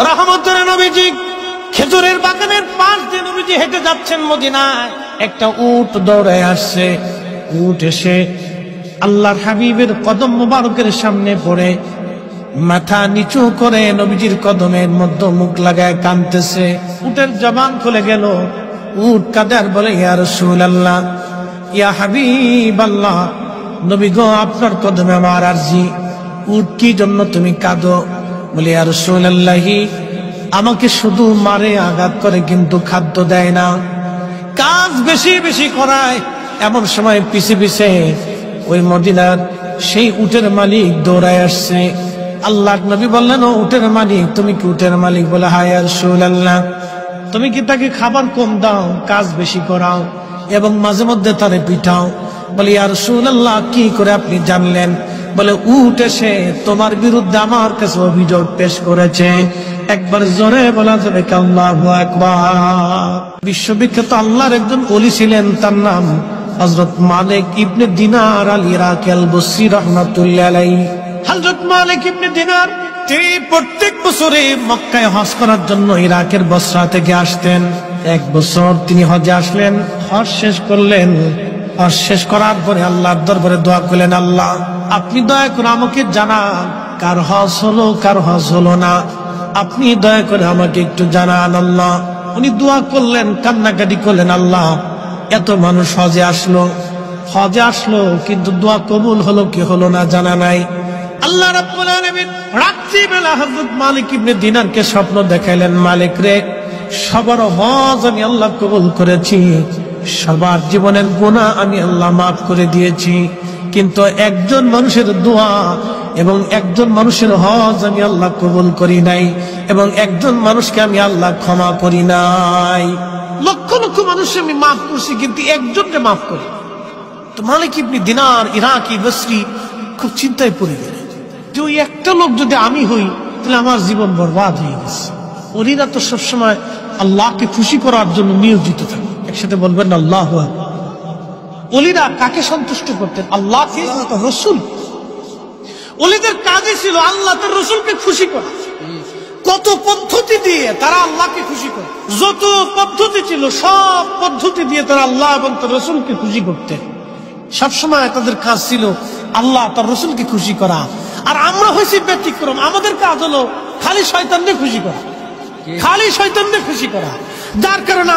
রহমতের নবীজি খেজুরের বাগানের পাশ দিয়ে নবীজি হেঁটে যাচ্ছেন মদিনায়। একটা উট দৌড়ে আসছে। উট এসে আল্লাহর হাবিবের কদম মুবারকের সামনে পড়ে মাথা নিচু করে নবীজির কদমের মধ্যে মুখ লাগায় কাঁদতেছে। উটের জবান খুলে গেল। উট কাঁদে আর বলে, ইয়া রাসূলুল্লাহ, ইয়া হাবিবাল্লাহ, নবী গো, আপনার কদমে আমার আরজি। উট, কি জন্য তুমি কাঁদো? বলে, ইয়া রাসূলুল্লাহ, আমাকে শুধু মারে, আঘাত করে, কিন্তু খাদ্য দেয় না, কাজ বেশি বেশি করায়। এমন সময় পিছে পিছে ওই মদিনার সেই উটের মালিক দৌড়ায় আসছে। আল্লাহর নবী বললেন, ও উটের মালিক, তুমি কি উটের মালিক? বলে, হ্যাঁ ইয়া রাসূলুল্লাহ। তুমি কি তাকে খাবার কম দাও, কাজ বেশি করাও এবং মাঝে মধ্যে তারে পিটাও? বলে, ইয়া রাসূলুল্লাহ, কি করে আপনি জানলেন? বলে, উট এসে তোমার বিরুদ্ধে আমার কাছে অভিযোগ পেশ করেছে। একবার জোরে বলা যাবে কি আল্লাহু আকবার। বিশ্ববিখ্যাত আল্লাহর একজন ওলি ছিলেন, তার নাম হযরত মালিক ইবনে দিনার আল ইরাকি আল বসরি রাহমাতুল্লাহ আলাইহি। হযরত মালিক ইবনে দিনার তিনি প্রত্যেক বছরে মক্কায় হজ করার জন্য ইরাকের বসরা থেকে আসতেন। এক বছর তিনি হজে আসলেন, হজ শেষ করলেন। হজ শেষ করার পরে আল্লাহর দরবারে দোয়া করলেন, আল্লাহ, আপনি দয়া করে আমাকে জানান কার হজ হলো, কার হজ হলো না। আপনি দয়া করে আমাকে একটু জানান আল্লাহ। উনি দোয়া করলেন, কান্নাকাটি করলেন, আল্লাহ, এত মানুষ হজে আসলো, কিন্তু দোয়া কবুল হলো কি হলো না জানা নাই। আল্লাহ রাব্বুল আলামিন রাত্রিবেলা হযরত মালিক ইবনে দিনারকে স্বপ্ন দেখাইলেন, মালিক রে, সবার হজ আমি আল্লাহ কবুল করেছি, সবার জীবনের গুনাহ আমি আল্লাহ মাফ করে দিয়েছি, কিন্তু একজন মানুষের দোয়া এবং একজন মানুষের হজ আমি আল্লাহ কবুল করি নাই, এবং একজন মানুষকে আমি আল্লাহ ক্ষমা করি নাই। লক্ষ লক্ষ মানুষ আমি মাফ করছি, কিন্তু একজনকে মাফ করি। তো মালিক ইবনে দিনার ইরাকি বসরি খুব চিন্তায় পড়ে গেলেন যে ওই একটা লোক যদি আমি হই তাহলে আমার জীবন বরবাদ হয়ে গেছে। ওলিরা তো সবসময় আল্লাহকে খুশি করার জন্য নিয়োজিত থাকে। একসাথে বলবেন আল্লাহু আকবার। ওলিরা কাকে সন্তুষ্ট করতেন? আল্লাহকে, রসুল। ওলিদের কাজই ছিল আল্লাহ তার রসুলকে খুশি করা। কত পদ্ধতি দিয়ে তারা আল্লাহকে খুশি করে, যত পদ্ধতি ছিল সব পদ্ধতি দিয়ে তারা আল্লাহ এবং তার রসুলকে খুশি করতেন। সবসময় তাদের কাজ ছিল আল্লাহ তার রসুলকে খুশি করা। আর আমরা হয়েছি ব্যতিক্রম, আমাদের কাজ হলো খালি শয়তানকে খুশি করা, যার কারণে